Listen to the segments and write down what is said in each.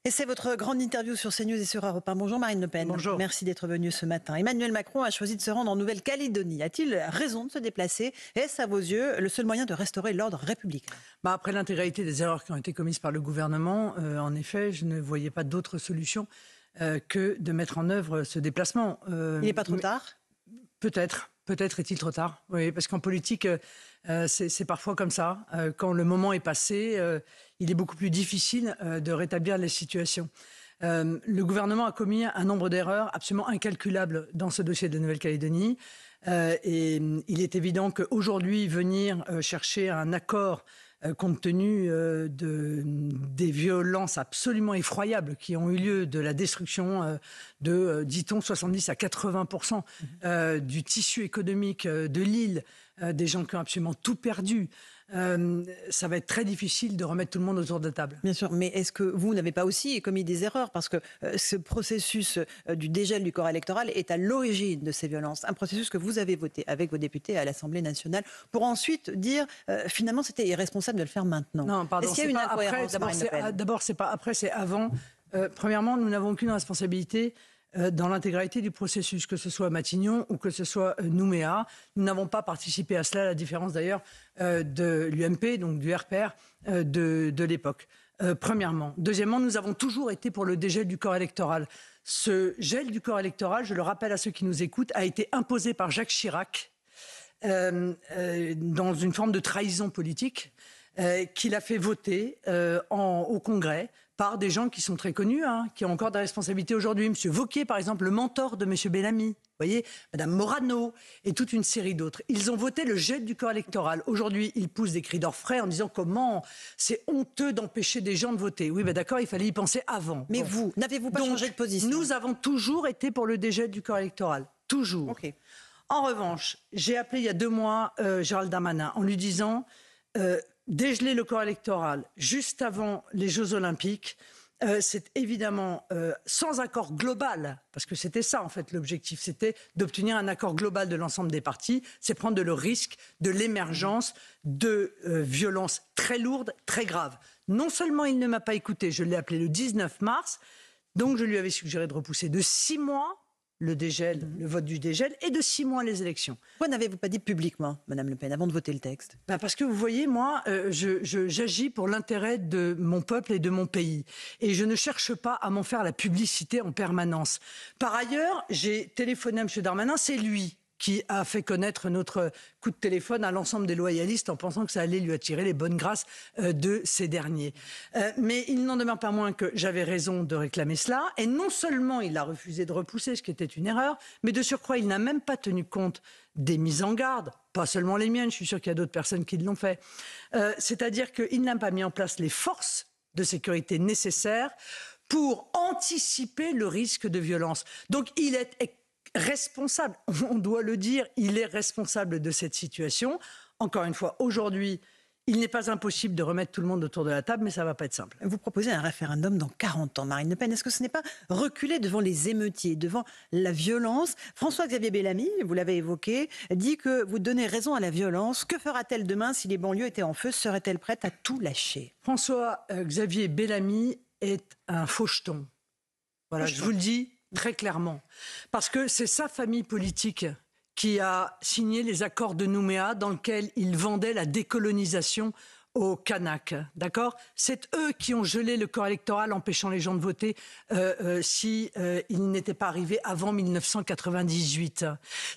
Et c'est votre grande interview sur CNews et sur Europe 1. Bonjour Marine Le Pen. Bonjour. Merci d'être venue ce matin. Emmanuel Macron a choisi de se rendre en Nouvelle-Calédonie. A-t-il raison de se déplacer? Est-ce à vos yeux le seul moyen de restaurer l'ordre républicain? Après l'intégralité des erreurs qui ont été commises par le gouvernement, en effet, je ne voyais pas d'autre solution que de mettre en œuvre ce déplacement. Il n'est pas trop tard? Peut-être est-il trop tard. Oui, parce qu'en politique, c'est parfois comme ça. Quand le moment est passé, il est beaucoup plus difficile de rétablir les situations. Le gouvernement a commis un nombre d'erreurs absolument incalculables dans ce dossier de la Nouvelle-Calédonie. Et il est évident qu'aujourd'hui, venir chercher un accord compte tenu des violences absolument effroyables qui ont eu lieu, de la destruction de, dit-on, 70 à 80% du tissu économique de l'île, des gens qui ont absolument tout perdu. Ça va être très difficile de remettre tout le monde autour de la table. Bien sûr, mais est-ce que vous n'avez pas aussi commis des erreurs? Parce que ce processus du dégel du corps électoral est à l'origine de ces violences. Un processus que vous avez voté avec vos députés à l'Assemblée nationale pour ensuite dire finalement c'était irresponsable de le faire maintenant. Non, pardon, est-ce qu'il y a une incohérence de Marine Le Pen? D'abord, c'est pas après, c'est avant. Premièrement, nous n'avons aucune responsabilité dans l'intégralité du processus, que ce soit Matignon ou que ce soit Nouméa. Nous n'avons pas participé à cela, à la différence d'ailleurs de l'UMP, donc du RPR de l'époque. Premièrement. Deuxièmement, nous avons toujours été pour le dégel du corps électoral. Ce gel du corps électoral, je le rappelle à ceux qui nous écoutent, a été imposé par Jacques Chirac dans une forme de trahison politique qu'il a fait voter au Congrès par des gens qui sont très connus, qui ont encore des responsabilités aujourd'hui. M. Wauquiez, par exemple, le mentor de M. Bellamy, vous voyez, Mme Morano et toute une série d'autres. Ils ont voté le gel du corps électoral. Aujourd'hui, ils poussent des cris d'orfraie en disant comment c'est honteux d'empêcher des gens de voter. Oui, d'accord, il fallait y penser avant. Mais vous, n'avez-vous pas changé de position? Nous avons toujours été pour le dégel du corps électoral. Toujours. Okay. En revanche, j'ai appelé il y a 2 mois Gérald Darmanin en lui disant dégeler le corps électoral juste avant les Jeux Olympiques, c'est évidemment sans accord global, parce que c'était ça en fait l'objectif, c'était d'obtenir un accord global de l'ensemble des partis, c'est prendre le risque de l'émergence de violences très lourdes, très graves. Non seulement il ne m'a pas écouté, je l'ai appelé le 19 mars, donc je lui avais suggéré de repousser de 6 mois le dégel, le vote du dégel, et de 6 mois les élections. Pourquoi n'avez-vous pas dit publiquement, Madame Le Pen, avant de voter le texte? Parce que vous voyez, moi, j'agis pour l'intérêt de mon peuple et de mon pays. Et je ne cherche pas à m'en faire la publicité en permanence. Par ailleurs, j'ai téléphoné à M. Darmanin, c'est lui qui a fait connaître notre coup de téléphone à l'ensemble des loyalistes en pensant que ça allait lui attirer les bonnes grâces de ces derniers. Mais il n'en demeure pas moins que j'avais raison de réclamer cela. Et non seulement il a refusé de repousser, ce qui était une erreur, mais de surcroît, il n'a même pas tenu compte des mises en garde, pas seulement les miennes, je suis sûr qu'il y a d'autres personnes qui l'ont fait. C'est-à-dire qu'il n'a pas mis en place les forces de sécurité nécessaires pour anticiper le risque de violence. Donc il est responsable, on doit le dire, il est responsable de cette situation. Encore une fois, aujourd'hui, il n'est pas impossible de remettre tout le monde autour de la table, mais ça ne va pas être simple. Vous proposez un référendum dans 40 ans, Marine Le Pen. Est-ce que ce n'est pas reculer devant les émeutiers, devant la violence? François-Xavier Bellamy, vous l'avez évoqué, dit que vous donnez raison à la violence. Que fera-t-elle demain si les banlieues étaient en feu? Serait-elle prête à tout lâcher? François-Xavier Bellamy est un faucheton. Voilà, je vous le dis très clairement. Parce que c'est sa famille politique qui a signé les accords de Nouméa dans lesquels il vendait la décolonisation aux Kanaks, d'accord? C'est eux qui ont gelé le corps électoral, empêchant les gens de voter si ils n'étaient pas arrivés avant 1998.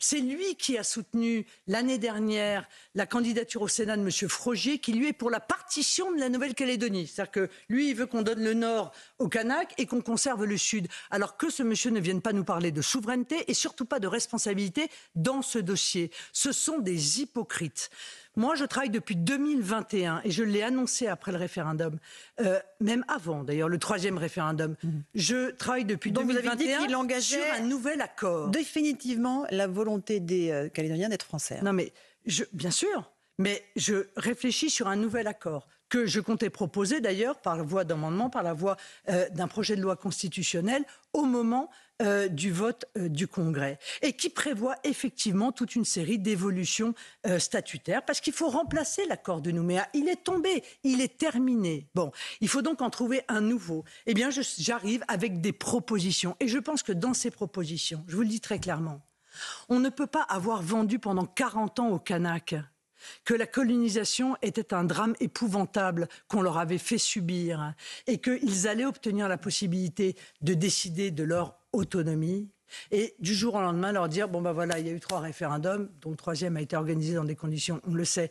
C'est lui qui a soutenu l'année dernière la candidature au Sénat de M. Frogier, qui lui est pour la partition de la Nouvelle-Calédonie. C'est-à-dire que lui, il veut qu'on donne le Nord aux Kanaks et qu'on conserve le Sud. Alors que ce monsieur ne vienne pas nous parler de souveraineté et surtout pas de responsabilité dans ce dossier. Ce sont des hypocrites. Moi, je travaille depuis 2021 et je l'ai annoncé après le référendum, même avant d'ailleurs, le 3e référendum. Je travaille depuis 2021 vous avez dit qu'il engageait sur un nouvel accord. Définitivement la volonté des Calédoniens d'être français. Non mais, bien sûr, mais je réfléchis sur un nouvel accord que je comptais proposer d'ailleurs par la voie d'amendement, par la voie d'un projet de loi constitutionnel au moment du vote du Congrès, et qui prévoit effectivement toute une série d'évolutions statutaires, parce qu'il faut remplacer l'accord de Nouméa. Il est tombé, il est terminé. Bon, il faut donc en trouver un nouveau. Eh bien, j'arrive avec des propositions, et je pense que dans ces propositions, je vous le dis très clairement, on ne peut pas avoir vendu pendant 40 ans aux Kanaks que la colonisation était un drame épouvantable qu'on leur avait fait subir et qu'ils allaient obtenir la possibilité de décider de leur autonomie et du jour au lendemain leur dire bon ben voilà, il y a eu 3 référendums, dont le 3e a été organisé dans des conditions, on le sait,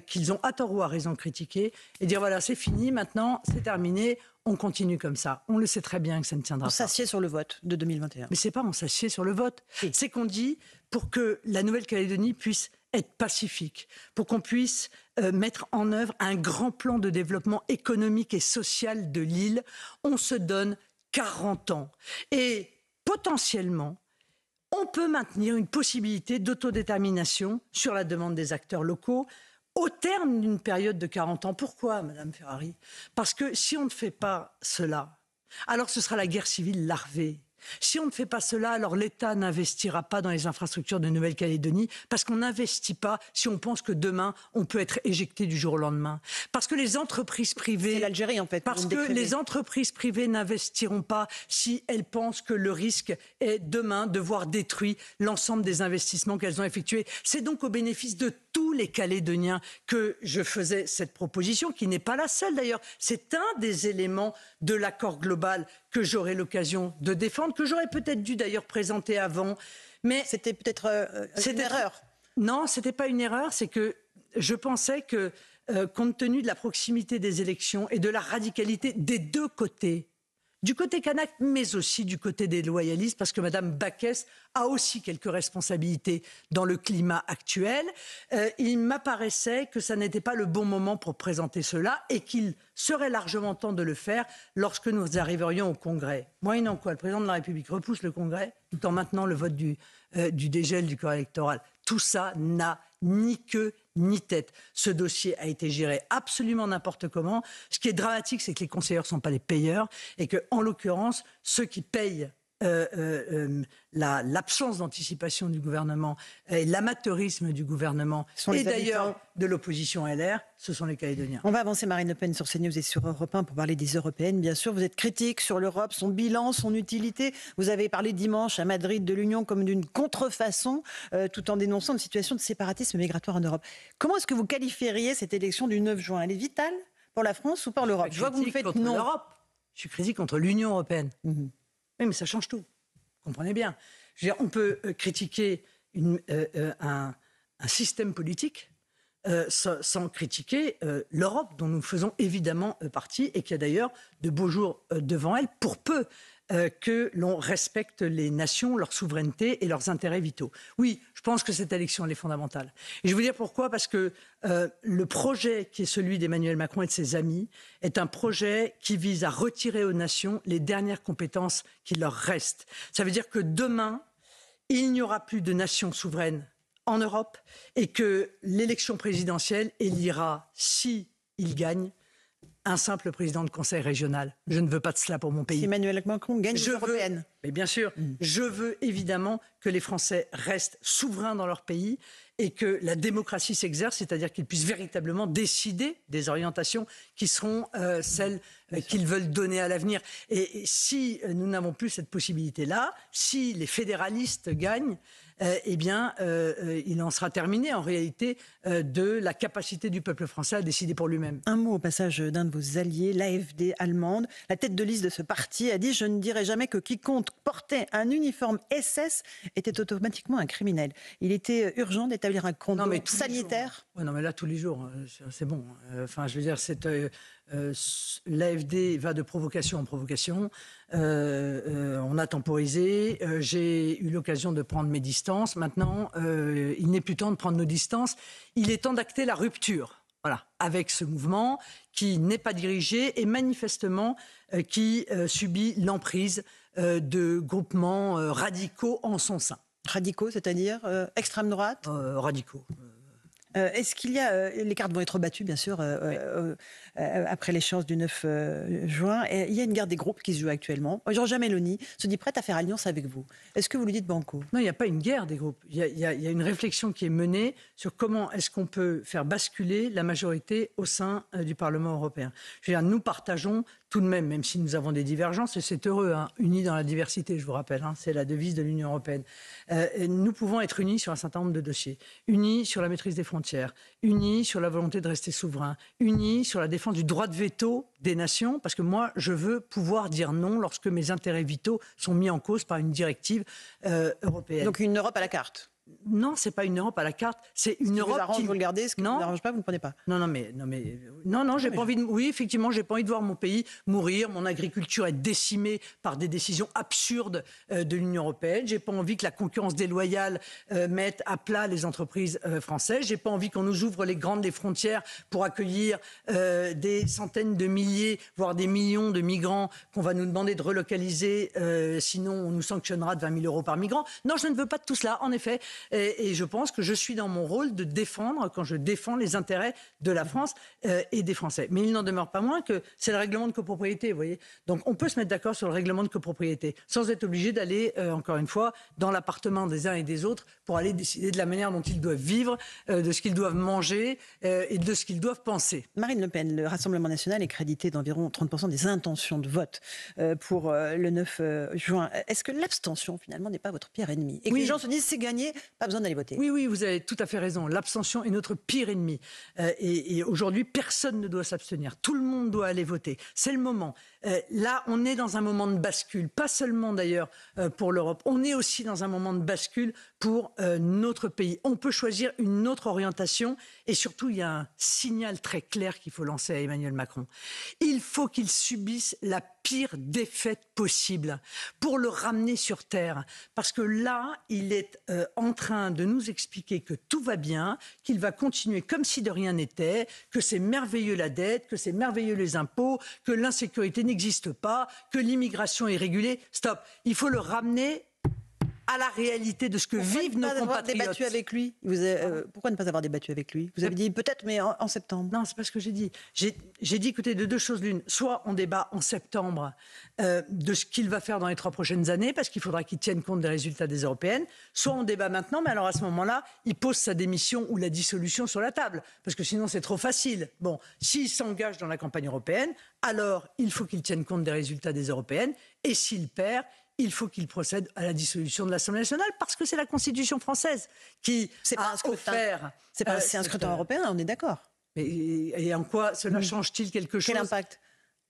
qu'ils ont à tort ou à raison critiqué, et dire voilà, c'est fini, maintenant c'est terminé, on continue comme ça. On le sait très bien que ça ne tiendra pas. On s'assied sur le vote de 2021. Mais c'est pas on s'assied sur le vote, c'est qu'on dit pour que la Nouvelle-Calédonie puisse être pacifique, pour qu'on puisse mettre en œuvre un grand plan de développement économique et social de l'île, on se donne 40 ans. Et potentiellement, on peut maintenir une possibilité d'autodétermination sur la demande des acteurs locaux au terme d'une période de 40 ans. Pourquoi, Madame Ferrari ? Parce que si on ne fait pas cela, alors ce sera la guerre civile larvée. Si on ne fait pas cela, alors l'État n'investira pas dans les infrastructures de Nouvelle-Calédonie, parce qu'on n'investit pas si on pense que demain, on peut être éjecté du jour au lendemain. Parce que les entreprises privées... C'est l'Algérie, en fait. Parce que les entreprises privées n'investiront pas si elles pensent que le risque est demain de voir détruit l'ensemble des investissements qu'elles ont effectués. C'est donc au bénéfice de tous les Calédoniens que je faisais cette proposition, qui n'est pas la seule d'ailleurs. C'est un des éléments de l'accord global que j'aurai l'occasion de défendre, que j'aurais peut-être dû d'ailleurs présenter avant. Mais c'était peut-être une erreur. Non, ce n'était pas une erreur, c'est que je pensais que, compte tenu de la proximité des élections et de la radicalité des deux côtés, du côté kanak, mais aussi du côté des loyalistes, parce que Mme Backès a aussi quelques responsabilités dans le climat actuel. Il m'apparaissait que ça n'était pas le bon moment pour présenter cela et qu'il serait largement temps de le faire lorsque nous arriverions au Congrès. Moyennant quoi, le président de la République repousse le Congrès tout en maintenant le vote du dégel du corps électoral. Tout ça n'a ni queue ni tête. Ce dossier a été géré absolument n'importe comment. Ce qui est dramatique, c'est que les conseillers ne sont pas les payeurs et que, en l'occurrence, ceux qui payent l'absence d'anticipation du gouvernement et l'amateurisme du gouvernement et d'ailleurs de l'opposition LR, ce sont les Calédoniens. On va avancer, Marine Le Pen, sur CNews et sur Europe 1 pour parler des européennes. Bien sûr, vous êtes critique sur l'Europe, son bilan, son utilité. Vous avez parlé dimanche à Madrid de l'Union comme d'une contrefaçon, tout en dénonçant une situation de séparatisme migratoire en Europe. Comment est-ce que vous qualifieriez cette élection du 9 juin ? Elle est vitale pour la France ou pour l'Europe ? Je vois que vous me faites non. L'Europe. Je suis critique contre l'Union européenne. Mmh. Oui, mais ça change tout. Vous comprenez bien. Je veux dire, on peut critiquer un système politique sans critiquer l'Europe, dont nous faisons évidemment partie, et qui a d'ailleurs de beaux jours devant elle, pour peu que l'on respecte les nations, leur souveraineté et leurs intérêts vitaux. Oui, je pense que cette élection, elle est fondamentale. Et je vais vous dire pourquoi, parce que le projet qui est celui d'Emmanuel Macron et de ses amis est un projet qui vise à retirer aux nations les dernières compétences qui leur restent. Ça veut dire que demain, il n'y aura plus de nations souveraines en Europe et que l'élection présidentielle élira, si il gagne, un simple président de conseil régional. Je ne veux pas de cela pour mon pays. Si Emmanuel Macron gagne les européennes. Mais bien sûr, je veux évidemment que les Français restent souverains dans leur pays et que la démocratie s'exerce, c'est-à-dire qu'ils puissent véritablement décider des orientations qui seront celles qu'ils veulent donner à l'avenir. Et si nous n'avons plus cette possibilité-là, si les fédéralistes gagnent, eh bien, il en sera terminé en réalité de la capacité du peuple français à décider pour lui-même. Un mot au passage d'un de vos alliés, l'AfD allemande. La tête de liste de ce parti a dit « Je ne dirai jamais que quiconque portait un uniforme SS était automatiquement un criminel ». Il était urgent d'établir un cordon sanitaire. Oui, non, mais là, tous les jours, c'est bon. Enfin, je veux dire, l'AfD va de provocation en provocation. On a temporisé. J'ai eu l'occasion de prendre mes distances. Maintenant, il n'est plus temps de prendre nos distances. Il est temps d'acter la rupture. Voilà, avec ce mouvement qui n'est pas dirigé et manifestement qui subit l'emprise de groupements radicaux en son sein. Radicaux, c'est-à-dire extrême droite ? Radicaux. Est-ce qu'il y a... les cartes vont être battues, bien sûr, après l'échéance du 9 juin. Et il y a une guerre des groupes qui se joue actuellement. Giorgia Meloni se dit prête à faire alliance avec vous. Est-ce que vous lui dites banco? Non, il n'y a pas une guerre des groupes. Il y a une réflexion qui est menée sur comment est-ce qu'on peut faire basculer la majorité au sein du Parlement européen. Je veux dire, nous partageons tout de même si nous avons des divergences, et c'est heureux, hein, unis dans la diversité, je vous rappelle, hein, c'est la devise de l'Union européenne. Nous pouvons être unis sur un certain nombre de dossiers. Unis sur la maîtrise des frontières, unis sur la volonté de rester souverain, unis sur la défense du droit de veto des nations, parce que moi, je veux pouvoir dire non lorsque mes intérêts vitaux sont mis en cause par une directive européenne. Donc une Europe à la carte? Non, c'est pas une Europe à la carte, c'est une Europe vous arrange, qui vous le gardez, ce qui ne vous arrange pas, vous ne le prenez pas. Non, j'ai pas envie de... Oui, effectivement, j'ai pas envie de voir mon pays mourir, mon agriculture être décimée par des décisions absurdes de l'Union européenne. J'ai pas envie que la concurrence déloyale mette à plat les entreprises françaises. J'ai pas envie qu'on nous ouvre les frontières pour accueillir des centaines de milliers, voire des millions de migrants qu'on va nous demander de relocaliser, sinon on nous sanctionnera de 20 000 € par migrant. Non, je ne veux pas de tout cela, en effet. Et je pense que je suis dans mon rôle de défendre, quand je défends les intérêts de la France et des Français. Mais il n'en demeure pas moins que c'est le règlement de copropriété, vous voyez. Donc on peut se mettre d'accord sur le règlement de copropriété, sans être obligé d'aller, encore une fois, dans l'appartement des uns et des autres pour aller décider de la manière dont ils doivent vivre, de ce qu'ils doivent manger et de ce qu'ils doivent penser. Marine Le Pen, le Rassemblement national est crédité d'environ 30% des intentions de vote pour le 9 juin. Est-ce que l'abstention, finalement, n'est pas votre pire ennemi? Et que les gens se disent, c'est gagné, pas besoin d'aller voter. Oui, vous avez tout à fait raison. L'abstention est notre pire ennemi. Et aujourd'hui, personne ne doit s'abstenir. Tout le monde doit aller voter. C'est le moment. Là, on est dans un moment de bascule. Pas seulement d'ailleurs pour l'Europe. On est aussi dans un moment de bascule pour notre pays. On peut choisir une autre orientation. Et surtout, il y a un signal très clair qu'il faut lancer à Emmanuel Macron. Il faut qu'il subisse la pire défaite possible pour le ramener sur terre. Parce que là, il est en train de nous expliquer que tout va bien, qu'il va continuer comme si de rien n'était, que c'est merveilleux la dette, que c'est merveilleux les impôts, que l'insécurité n'existe pas, que l'immigration est régulée. Stop. Il faut le ramener à la réalité de ce que vivent nos compatriotes. Pourquoi ne pas avoir débattu avec lui? Pourquoi ne pas avoir débattu avec lui? Vous avez dit peut-être, mais en septembre. Non, c'est pas ce que j'ai dit. J'ai dit, écoutez, de deux choses l'une. Soit on débat en septembre de ce qu'il va faire dans les 3 prochaines années, parce qu'il faudra qu'il tienne compte des résultats des européennes. Soit on débat maintenant, mais alors à ce moment-là, il pose sa démission ou la dissolution sur la table, parce que sinon c'est trop facile. Bon, s'il s'engage dans la campagne européenne, alors il faut qu'il tienne compte des résultats des européennes, et s'il perd, il faut qu'il procède à la dissolution de l'Assemblée nationale, parce que c'est la Constitution française qui a offert... C'est un scrutin européen, on est d'accord. Et en quoi cela change-t-il quelque chose? Quel impact?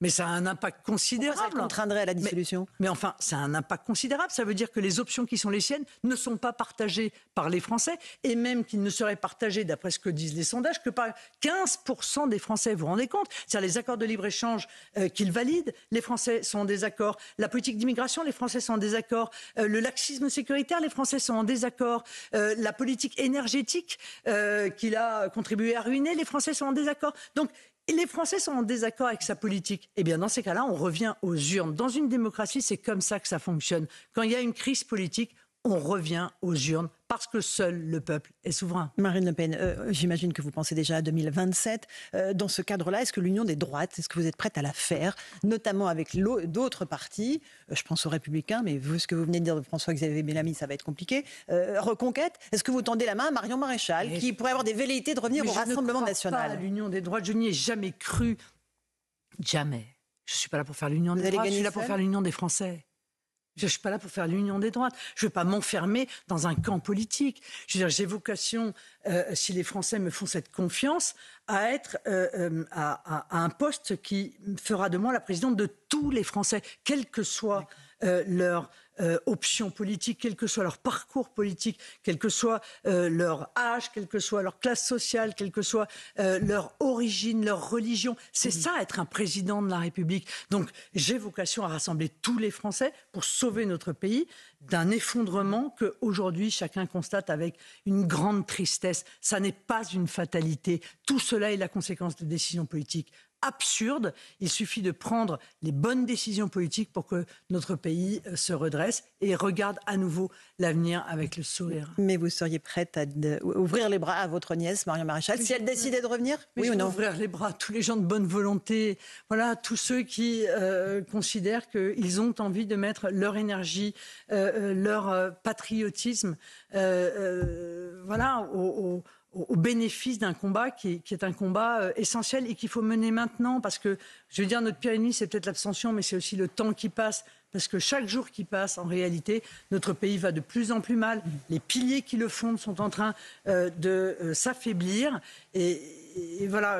Mais ça a un impact considérable. Pourquoi ça contraindrait à la dissolution? Mais enfin, ça a un impact considérable. Ça veut dire que les options qui sont les siennes ne sont pas partagées par les Français, et même qu'ils ne seraient partagées, d'après ce que disent les sondages, que par 15% des Français. Vous vous rendez compte? C'est-à-dire les accords de libre-échange qu'ils valident, les Français sont en désaccord. La politique d'immigration, les Français sont en désaccord. Le laxisme sécuritaire, les Français sont en désaccord. La politique énergétique qu'il a contribué à ruiner, les Français sont en désaccord. Donc, les Français sont en désaccord avec sa politique. Eh bien, dans ces cas-là, on revient aux urnes. Dans une démocratie, c'est comme ça que ça fonctionne. Quand il y a une crise politique, on revient aux urnes parce que seul le peuple est souverain. Marine Le Pen, j'imagine que vous pensez déjà à 2027. Dans ce cadre-là, est-ce que l'union des droites, est-ce que vous êtes prête à la faire, notamment avec d'autres partis? Je pense aux Républicains, mais ce que vous venez de dire de François-Xavier Bellamy, ça va être compliqué. Reconquête, est-ce que vous tendez la main à Marion Maréchal, qui pourrait avoir des velléités de revenir au Rassemblement national? Je ne crois pas à l'union des droites, je n'y ai jamais cru. Jamais. Je ne suis pas là pour faire l'union des droites, je suis là pour faire l'union des Français. Je ne suis pas là pour faire l'union des droites. Je ne vais pas m'enfermer dans un camp politique. Je veux dire, j'ai vocation, si les Français me font cette confiance, à être à un poste qui fera de moi la présidente de tous les Français, quelle que soit leur option politique, quel que soit leur parcours politique, quel que soit leur âge, quelle que soit leur classe sociale, quelle que soit leur origine, leur religion. C'est ça, être un président de la République. Donc, j'ai vocation à rassembler tous les Français pour sauver notre pays d'un effondrement qu'aujourd'hui, chacun constate avec une grande tristesse. Ça n'est pas une fatalité. Tout cela est la conséquence de décisions politiques absurde. Il suffit de prendre les bonnes décisions politiques pour que notre pays se redresse et regarde à nouveau l'avenir avec le sourire. Mais vous seriez prête à ouvrir les bras à votre nièce, Marion Maréchal, si elle décidait de revenir? Oui ou non? Ouvrir les bras à tous les gens de bonne volonté, voilà, tous ceux qui considèrent qu'ils ont envie de mettre leur énergie, leur patriotisme, voilà, au bénéfice d'un combat qui est un combat essentiel et qu'il faut mener maintenant, parce que, je veux dire, notre pire ennemi, c'est peut-être l'abstention, mais c'est aussi le temps qui passe, parce que chaque jour qui passe, en réalité, notre pays va de plus en plus mal. Les piliers qui le fondent sont en train de s'affaiblir, et voilà,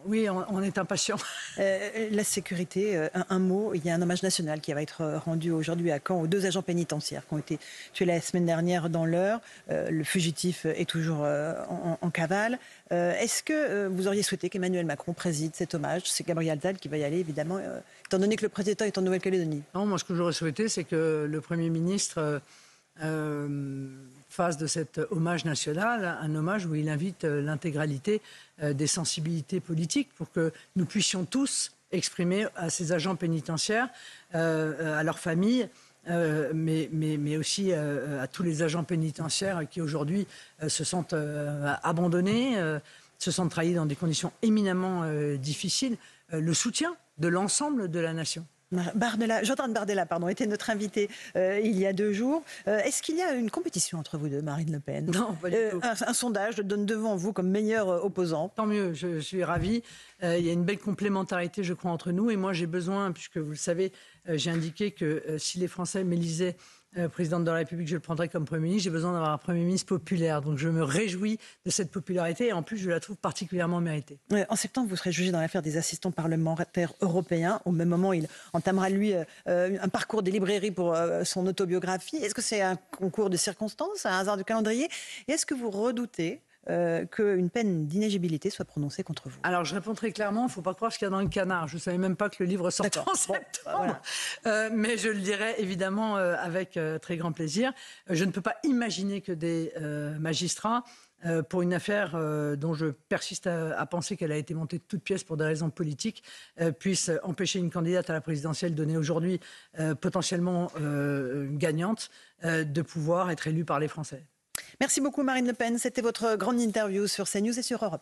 oui, on est impatient. La sécurité, un mot, il y a un hommage national qui va être rendu aujourd'hui à Caen aux 2 agents pénitentiaires qui ont été tués la semaine dernière dans l'Eure. Le fugitif est toujours en cavale. Est-ce que vous auriez souhaité qu'Emmanuel Macron préside cet hommage? C'est Gabriel Attal qui va y aller, évidemment, étant donné que le président est en Nouvelle-Calédonie. Non, moi, ce que j'aurais souhaité, c'est que le Premier ministre fasse de cet hommage national un hommage où il invite l'intégralité des sensibilités politiques pour que nous puissions tous exprimer à ces agents pénitentiaires, à leurs familles, mais aussi à tous les agents pénitentiaires qui aujourd'hui se sentent abandonnés, se sentent trahis dans des conditions éminemment difficiles, le soutien de l'ensemble de la nation. Jordan Bardella, était notre invité il y a 2 jours. Est-ce qu'il y a une compétition entre vous deux, Marine Le Pen? Non, pas du tout. Un sondage donne devant vous comme meilleur opposant. Tant mieux, je suis ravie. Il y a une belle complémentarité, je crois, entre nous. Et moi, j'ai besoin, puisque vous le savez, j'ai indiqué que si les Français m'élisaient présidente de la République, je le prendrai comme Premier ministre. J'ai besoin d'avoir un Premier ministre populaire. Donc je me réjouis de cette popularité et en plus, je la trouve particulièrement méritée. En septembre, vous serez jugé dans l'affaire des assistants parlementaires européens. Au même moment, il entamera, lui, un parcours des librairies pour son autobiographie. Est-ce que c'est un concours de circonstances, un hasard de calendrier? Et est-ce que vous redoutez qu'une peine d'inéligibilité soit prononcée contre vous? Alors, je réponds très clairement, il ne faut pas croire ce qu'il y a dans le canard. Je ne savais même pas que le livre sortait en septembre. Voilà. Mais je le dirai évidemment avec très grand plaisir. Je ne peux pas imaginer que des magistrats, pour une affaire dont je persiste à penser qu'elle a été montée de toutes pièces pour des raisons politiques, puissent empêcher une candidate à la présidentielle donnée aujourd'hui potentiellement gagnante de pouvoir être élue par les Français. Merci beaucoup Marine Le Pen. C'était votre grande interview sur CNews et sur Europe 1.